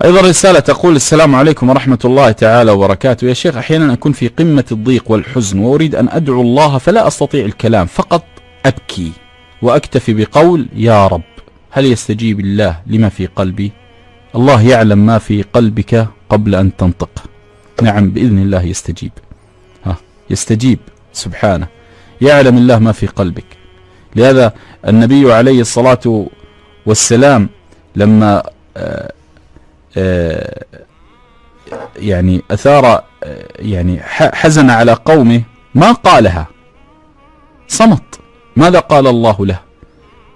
أيضا رسالة تقول: السلام عليكم ورحمة الله تعالى وبركاته. يا شيخ، أحيانا أكون في قمة الضيق والحزن وأريد أن أدعو الله فلا أستطيع الكلام، فقط أبكي وأكتفي بقول يا رب. هل يستجيب الله لما في قلبي؟ الله يعلم ما في قلبك قبل أن تنطق. نعم، بإذن الله يستجيب. يستجيب سبحانه، يعلم الله ما في قلبك. لهذا النبي عليه الصلاة والسلام لما يعني أثار يعني حزن على قومه ما قالها، صمت. ماذا قال الله له؟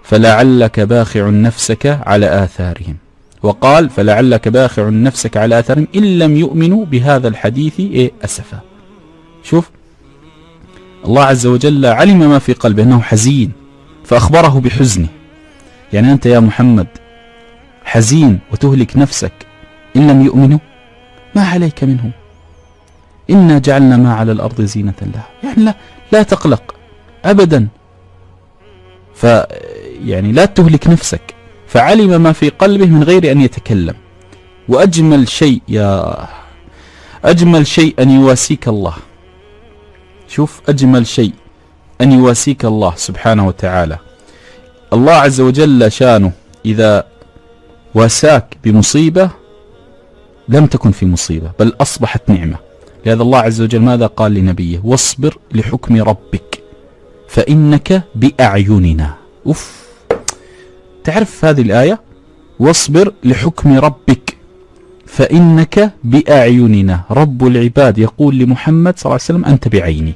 فلعلك باخع نفسك على آثارهم. وقال: فلعلك باخع نفسك على آثارهم إن لم يؤمنوا بهذا الحديث أسفا. شوف، الله عز وجل علم ما في قلبه أنه حزين فأخبره بحزنه. يعني أنت يا محمد حزين وتهلك نفسك إن لم يؤمنوا، ما عليك منهم، إنا جعلنا ما على الأرض زينة لها. يعني لا تقلق أبدا، يعني لا تهلك نفسك. فعلم ما في قلبه من غير أن يتكلم. وأجمل شيء أجمل شيء أن يواسيك الله. شوف، أجمل شيء أن يواسيك الله سبحانه وتعالى. الله عز وجل شانه إذا واساك بمصيبة لم تكن في مصيبة بل أصبحت نعمة. لهذا الله عز وجل ماذا قال لنبيه؟ واصبر لحكم ربك فإنك بأعيننا. تعرف هذه الآية؟ واصبر لحكم ربك فإنك بأعيننا. رب العباد يقول لمحمد صلى الله عليه وسلم: أنت بعيني.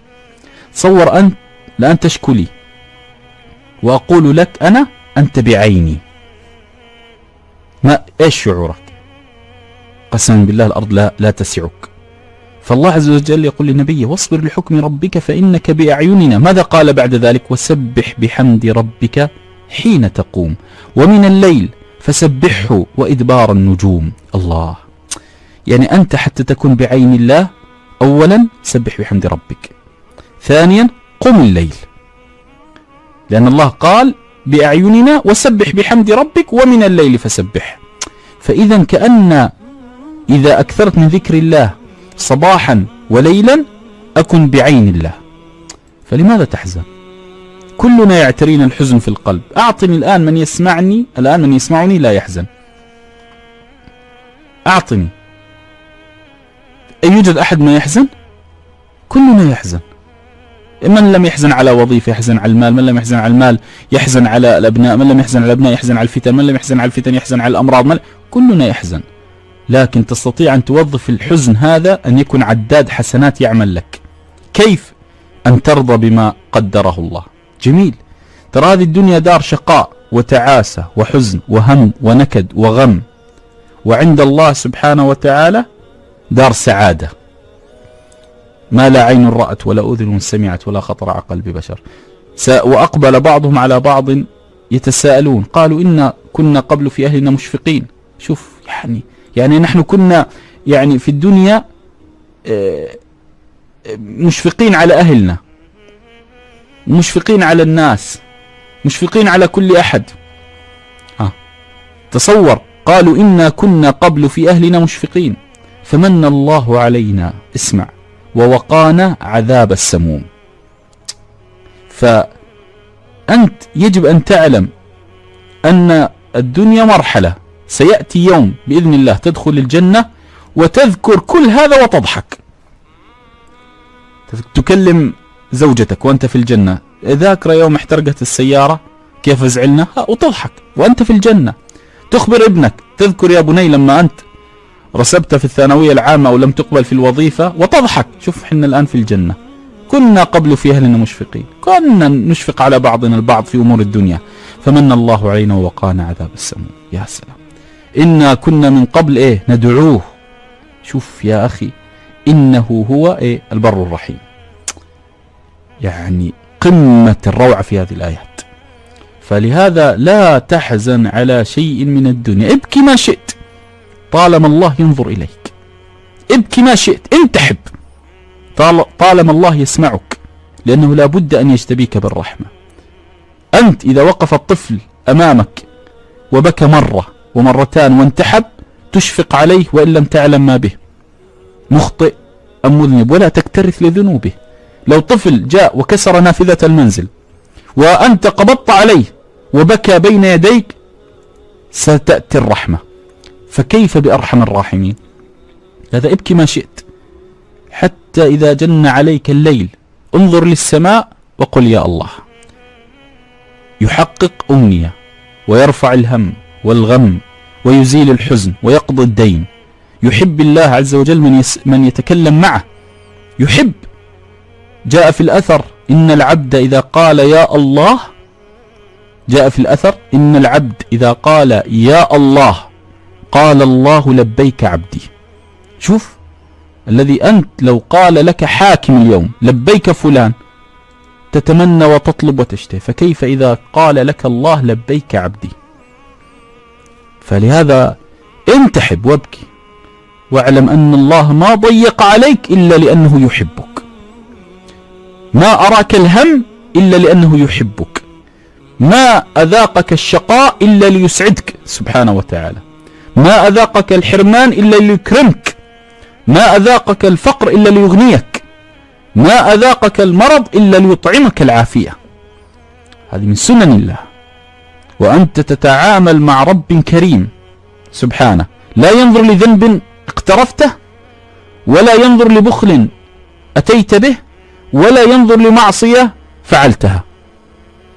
تصور أنت الآن تشكو لي وأقول لك أنا أنت بعيني، إيش شعورك؟ قسما بالله الأرض لا تسعك. فالله عز وجل يقول لنبيه: واصبر لحكم ربك فإنك بأعيننا. ماذا قال بعد ذلك؟ وسبح بحمد ربك حين تقوم ومن الليل فسبحه وإدبار النجوم. الله، يعني أنت حتى تكون بعين الله، أولا سبح بحمد ربك، ثانيا قم الليل، لأن الله قال بأعيننا وسبح بحمد ربك ومن الليل فسبح. فإذا كأن إذا أكثرت من ذكر الله صباحا وليلا أكن بعين الله. فلماذا تحزن؟ كلنا يعترينا الحزن في القلب. أعطني الآن من يسمعني لا يحزن. أعطني. يوجد أحد ما يحزن؟ كلنا يحزن. من لم يحزن على وظيفة يحزن على المال، من لم يحزن على المال يحزن على الأبناء، من لم يحزن على الأبناء يحزن على الفتن، من لم يحزن على الفتن يحزن على الأمراض. كلنا يحزن، لكن تستطيع أن توظف الحزن هذا أن يكون عداد حسنات يعمل لك. كيف؟ أن ترضى بما قدره الله. جميل. ترى هذه الدنيا دار شقاء وتعاسة وحزن وهم ونكد وغم، وعند الله سبحانه وتعالى دار سعادة، ما لا عين رأت ولا أذن سمعت ولا خطر على قلب بشر. وأقبل بعضهم على بعض يتساءلون قالوا إنا كنا قبل في أهلنا مشفقين. شوف، يعني نحن كنا يعني في الدنيا مشفقين على أهلنا، مشفقين على الناس، مشفقين على كل أحد. تصور، قالوا إنا كنا قبل في أهلنا مشفقين فمن الله علينا، اسمع، ووقانا عذاب السموم. فأنت يجب أن تعلم أن الدنيا مرحلة، سيأتي يوم بإذن الله تدخل الجنة وتذكر كل هذا وتضحك. تكلم زوجتك وأنت في الجنة: ذاكر يوم احترقت السيارة كيف زعلنا، وتضحك وأنت في الجنة. تخبر ابنك: تذكر يا بني لما أنت رسبت في الثانوية العامة أو لم تقبل في الوظيفة، وتضحك. شوف، حنا الآن في الجنة. كنا قبل في أهلنا مشفقين، كنا نشفق على بعضنا البعض في أمور الدنيا فمن الله علينا ووقانا عذاب السموم. يا سلام، إنا كنا من قبل ندعوه. شوف يا أخي، إنه هو البر الرحيم. يعني قمة الروعة في هذه الآيات. فلهذا لا تحزن على شيء من الدنيا، ابكي ما شئت طالما الله ينظر إليك، ابكي ما شئت، انت حب طالما الله يسمعك، لأنه لا بد أن يجتبيك بالرحمة. أنت إذا وقف الطفل أمامك وبكى مرة ومرتان وانتحب، تشفق عليه وإن لم تعلم ما به، مخطئ أم مذنب، ولا تكترث لذنوبه. لو طفل جاء وكسر نافذة المنزل وأنت قبضت عليه وبكى بين يديك ستأتي الرحمة، فكيف بأرحم الراحمين؟ هذا ابكي ما شئت، حتى إذا جن عليك الليل انظر للسماء وقل يا الله. يحقق أمنية ويرفع الهم والغم ويزيل الحزن ويقضي الدين. يحب الله عز وجل من يتكلم معه، يحب. جاء في الأثر إن العبد إذا قال يا الله، جاء في الأثر إن العبد إذا قال يا الله قال الله لبيك عبدي. شوف الذي أنت لو قال لك حاكم اليوم لبيك فلان تتمنى وتطلب وتشتهي، فكيف إذا قال لك الله لبيك عبدي؟ فلهذا انتحب وابكي، واعلم أن الله ما ضيق عليك إلا لأنه يحبك، ما أراك الهم إلا لأنه يحبك، ما أذاقك الشقاء إلا ليسعدك سبحانه وتعالى، ما أذاقك الحرمان إلا ليكرمك، ما أذاقك الفقر إلا ليغنيك، ما أذاقك المرض إلا ليطعمك العافية. هذه من سنن الله، وأنت تتعامل مع رب كريم سبحانه، لا ينظر لذنب اقترفته، ولا ينظر لبخل أتيت به، ولا ينظر لمعصية فعلتها،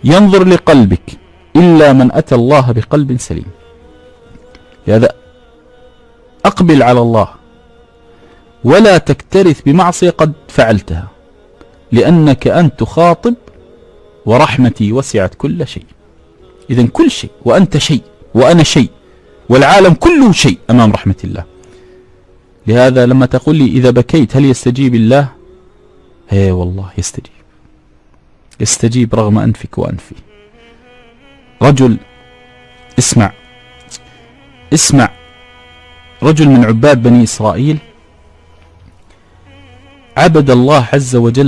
ينظر لقلبك، إلا من أتى الله بقلب سليم. لهذا أقبل على الله ولا تكترث بمعصية قد فعلتها، لأنك أنت تخاطب ورحمتي وسعت كل شيء. إذن كل شيء، وأنت شيء وأنا شيء والعالم كله شيء أمام رحمة الله. لهذا لما تقول لي إذا بكيت هل يستجيب الله؟ هي والله يستجيب، يستجيب رغم أنفك وأنفي. رجل اسمع رجل من عباد بني إسرائيل عبد الله عز وجل